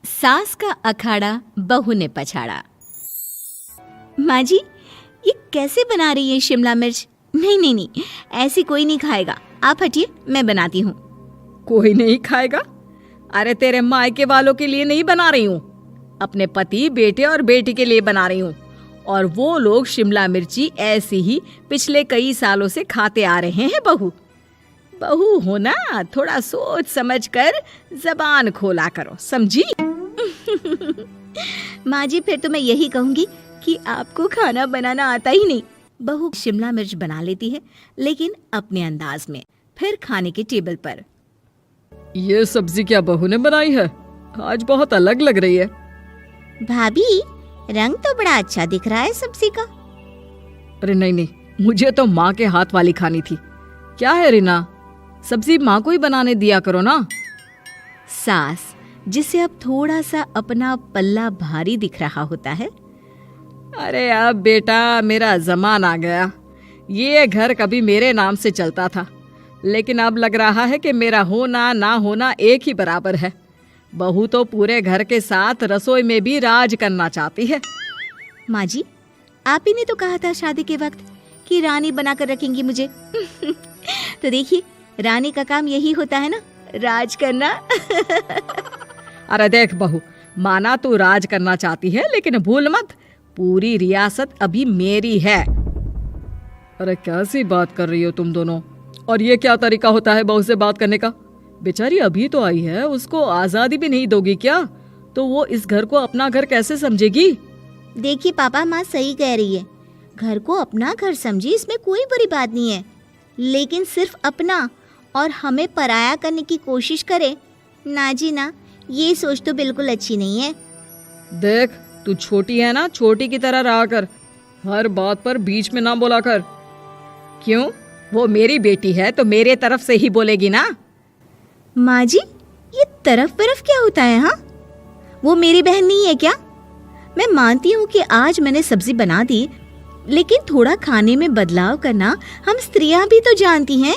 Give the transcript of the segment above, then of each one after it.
सास का अखाड़ा बहू ने पछाड़ा। माँ जी, ये कैसे बना रही है शिमला मिर्च? नहीं नहीं नहीं, ऐसी कोई नहीं खाएगा। आप हटिए, मैं बनाती हूँ। कोई नहीं खाएगा? अरे तेरे मायके वालों के लिए नहीं बना रही हूँ, अपने पति, बेटे और बेटी के लिए बना रही हूँ। और वो लोग शिमला मिर्ची ऐसी ही पिछले कई सालों से खाते आ रहे हैं। बहू बहू हो ना, थोड़ा सोच समझ कर जबान खोला करो, समझी? माँ जी, फिर तो मैं यही कहूँगी कि आपको खाना बनाना आता ही नहीं। बहू शिमला मिर्च बना लेती है, लेकिन अपने अंदाज में। फिर खाने के टेबल पर, ये सब्जी क्या बहू ने बनाई है? आज बहुत अलग लग रही है। भाभी, रंग तो बड़ा अच्छा दिख रहा है सब्जी का। अरे नहीं नहीं, मुझे तो माँ के हाथ वाली खानी थी। क्या है रीना, सब्जी माँ को ही बनाने दिया करो ना। सास, जिसे अब थोड़ा सा अपना पल्ला भारी दिख रहा होता है। अरे अब बेटा मेरा जमान आ गया। ये घर कभी मेरे नाम से चलता था, लेकिन अब लग रहा है कि मेरा होना ना होना एक ही बराबर है। बहू तो पूरे घर के साथ रसोई में भी राज करना चाहती है। माँ जी, आप ही ने तो कहा था शादी के वक्त कि रानी बनाकर रखेंगी मुझे। तो देखिए, रानी का काम यही होता है ना, राज करना। अरे देख बहू, माना तू राज करना चाहती है, लेकिन भूल मत, पूरी रियासत अभी मेरी है। अरे कैसी बात कर रही हो तुम दोनों? और ये क्या तरीका होता है बहू से बात करने का? बेचारी अभी तो आई है, उसको आजादी भी नहीं दोगी क्या? तो वो इस घर को अपना घर कैसे समझेगी? देखिए पापा, माँ सही कह रही है। घर को अपना घर समझी, इसमें कोई बुरी बात नहीं है। लेकिन सिर्फ अपना और हमें पराया करने की कोशिश करे ना जी ना, ये सोच तो बिल्कुल अच्छी नहीं है। देख, तू छोटी है ना, छोटी की तरह रहा कर। हर बात पर बीच में ना बोला कर। क्यों? वो मेरी बेटी है तो मेरे तरफ से ही बोलेगी ना। माँ जी, ये तरफ तरफ क्या होता है? हाँ, वो मेरी बहन नहीं है क्या? मैं मानती हूँ कि आज मैंने सब्जी बना दी, लेकिन थोड़ा खाने में बदलाव करना हम स्त्रियां भी तो जानती हैं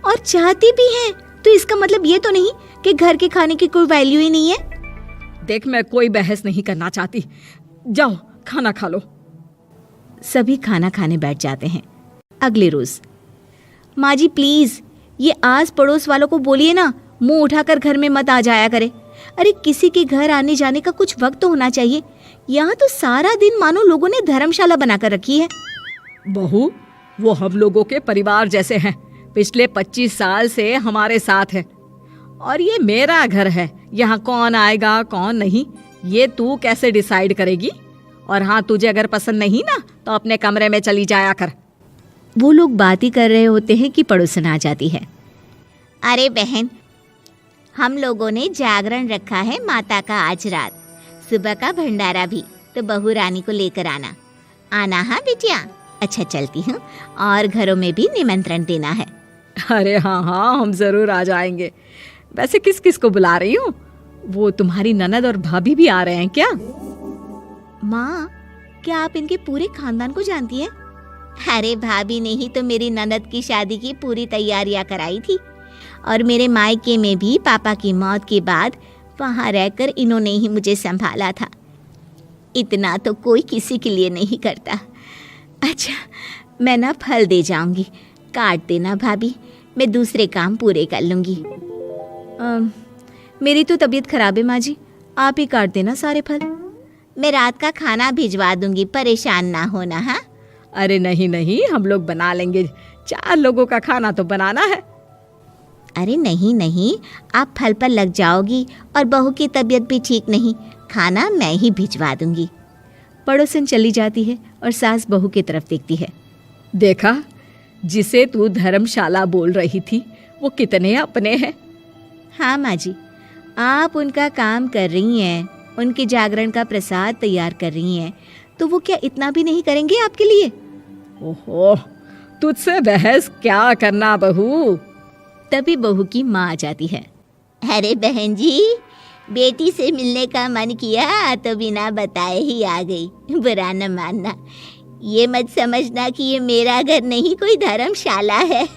और चाहती भी हैं। तो इसका मतलब ये तो नहीं कि घर के खाने की कोई वैल्यू ही नहीं है। देख, मैं कोई बहस नहीं करना चाहती, जाओ खाना खा लो। सभी खाना खाने बैठ जाते हैं। अगले रोज, माँ जी प्लीज, ये आस पड़ोस वालों को बोलिए ना, मुंह उठाकर घर में मत आ जाया करे। अरे किसी के घर आने जाने का कुछ वक्त तो होना चाहिए। यहाँ तो सारा दिन मानो लोगों ने धर्मशाला बनाकर रखी है। बहू, वो हम लोगों के परिवार जैसे हैं, पिछले 25 साल से हमारे साथ है। और ये मेरा घर है, यहाँ कौन आएगा कौन नहीं, ये तू कैसे डिसाइड करेगी? और हाँ, तुझे अगर पसंद नहीं ना, तो अपने कमरे में चली जाया कर। वो लोग बात ही कर रहे होते हैं कि पड़ोसन आ जाती है। अरे बहन, हम लोगों ने जागरण रखा है माता का आज रात, सुबह का भंडारा भी, तो बहू रानी को लेकर आना। आना हाँ बिटिया? अच्छा चलती हूँ, और घरों में भी निमंत्रण देना है। अरे हाँ हाँ, हम जरूर आ जाएंगे। वैसे किस किस को बुला रही हूँ? वो तुम्हारी ननद और भाभी भी आ रहे हैं क्या? माँ, क्या आप इनके पूरे खानदान को जानती हैं? अरे भाभी ने ही तो मेरी ननद की शादी की पूरी तैयारियां कराई थी, और मेरे मायके में भी पापा की मौत के बाद वहाँ रहकर इन्होंने ही मुझे संभाला था। इतना तो कोई किसी के लिए नहीं करता। अच्छा, मैं ना फल दे जाऊंगी, काट देना भाभी, मैं दूसरे काम पूरे कर लूंगी। मेरी तो तबीयत खराब है माँ जी, आप ही काट देना सारे फल। मैं रात का खाना भिजवा दूंगी, परेशान ना होना। हाँ? अरे नहीं नहीं, हम लोग बना लेंगे, 4 लोगों का खाना तो बनाना है। अरे नहीं नहीं, आप फल पर लग जाओगी और बहू की तबीयत भी ठीक नहीं, खाना मैं ही भिजवा दूंगी। पड़ोसन चली जाती है और सास बहू की तरफ देखती है। देखा, जिसे तू धर्मशाला बोल रही थी, वो कितने अपने हैं। हाँ माँ जी, आप उनका काम कर रही हैं, उनके जागरण का प्रसाद तैयार कर रही हैं, तो वो क्या इतना भी नहीं करेंगे आपके लिए? ओहो, तुझसे बहस क्या करना बहू। तभी बहू की माँ आ जाती है। अरे बहन जी, बेटी से मिलने का मन किया तो बिना बताए ही आ गई, बुरा न मानना। ये मत समझना कि ये मेरा घर नहीं, कोई धर्मशाला है।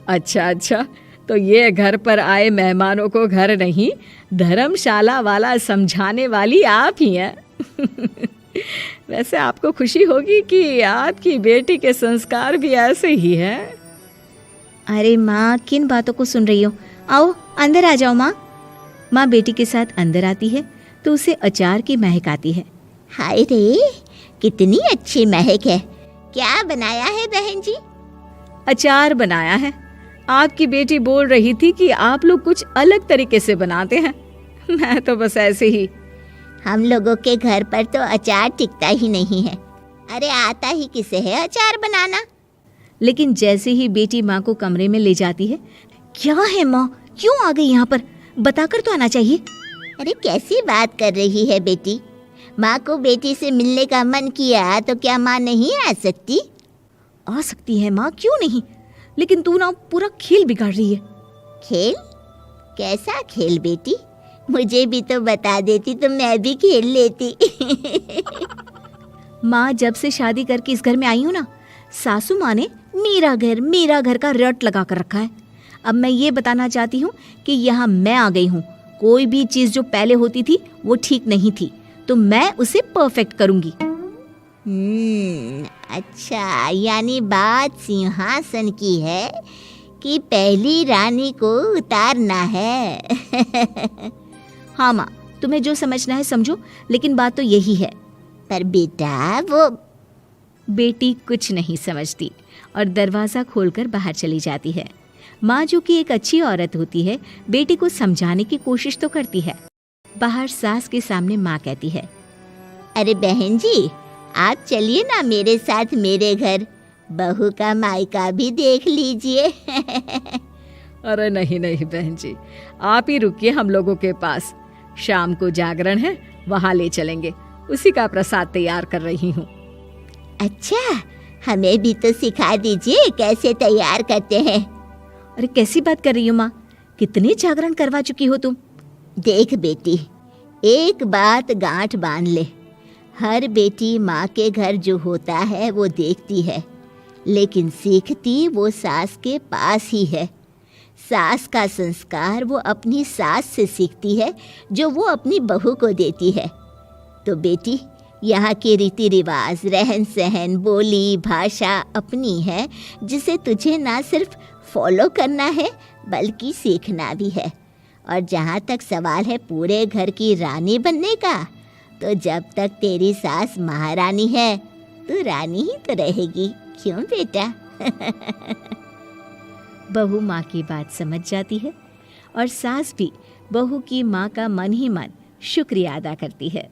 अच्छा अच्छा, तो ये घर पर आए मेहमानों को घर नहीं धर्मशाला वाला समझाने वाली आप ही हैं। वैसे आपको खुशी होगी कि आपकी बेटी के संस्कार भी ऐसे ही हैं। अरे माँ, किन बातों को सुन रही हो? आओ अंदर आ जाओ माँ। माँ बेटी के साथ अंदर आती है तो उसे अचार की महक आती है। हाय रे, कितनी अच्छी महक है। क्या बनाया है बहन जी? अचार बनाया है। आपकी बेटी बोल रही थी कि आप लोग कुछ अलग तरीके से बनाते हैं। मैं तो बस ऐसे ही। हम लोगों के घर पर तो अचार टिकता ही नहीं है। अरे आता ही किसे है अचार बनाना? लेकिन जैसे ही बेटी माँ को कमरे में ले जाती है, क्या है माँ, क्यों आ गई यहाँ पर? बताकर तो आना चाहिए। अरे कैसी बात कर रही है बेटी? माँ को बेटी से मिलने का मन किया तो क्या माँ नहीं आ सकती? आ सकती है माँ, क्यों नहीं, लेकिन तू ना पूरा खेल बिगाड़ रही है। खेल? कैसा खेल बेटी? मुझे भी तो बता देती तो मैं भी खेल लेती। माँ, जब से शादी करके इस घर में आई हूँ ना, सासू माँ ने मेरा घर का रट लगा कर रखा है। अब मैं ये बताना चाहती हूँ कि यहाँ मैं आ गई हूँ। कोई भी चीज़ जो पहले होती थी वो ठीक नहीं थी, तो मैं उसे परफेक्ट करूँगी। अच्छा, यानी बात सिंहासन की है कि पहली रानी को उतारना है। हाँ माँ, तुम्हें जो समझना है समझो, लेकिन बात तो यही है। पर बेटा वो बेटी कुछ नहीं समझती और दरवाज़ा खोलकर बाहर चली जाती है। माँ, जो कि एक अच्छी औरत होती है, बेटी को समझाने की कोशिश तो करती है। बाहर सास के सामने माँ कहती है, अरे बहन जी, आप चलिए ना मेरे साथ मेरे घर, बहू का मायका भी देख लीजिए। अरे नहीं नहीं बहन जी, आप ही रुकिए हम लोगों के पास। शाम को जागरण है, वहाँ ले चलेंगे। उसी का प्रसाद तैयार कर रही हूँ। अच्छा, हमें भी तो सिखा दीजिए कैसे तैयार करते हैं। अरे कैसी बात कर रही हो माँ, कितने जागरण करवा चुकी हो तुम। देख बेटी, एक बात गांठ बांध ले, हर बेटी माँ के घर जो होता है वो देखती है, लेकिन सीखती वो सास के पास ही है। सास का संस्कार वो अपनी सास से सीखती है, जो वो अपनी बहू को देती है। तो बेटी, यहाँ के रीति रिवाज, रहन सहन, बोली भाषा अपनी है, जिसे तुझे ना सिर्फ फॉलो करना है बल्कि सीखना भी है। और जहाँ तक सवाल है पूरे घर की रानी बनने का, तो जब तक तेरी सास महारानी है, तू रानी ही तो रहेगी। क्यों बेटा? बहू माँ की बात समझ जाती है और सास भी बहू की माँ का मन ही मन शुक्रिया अदा करती है।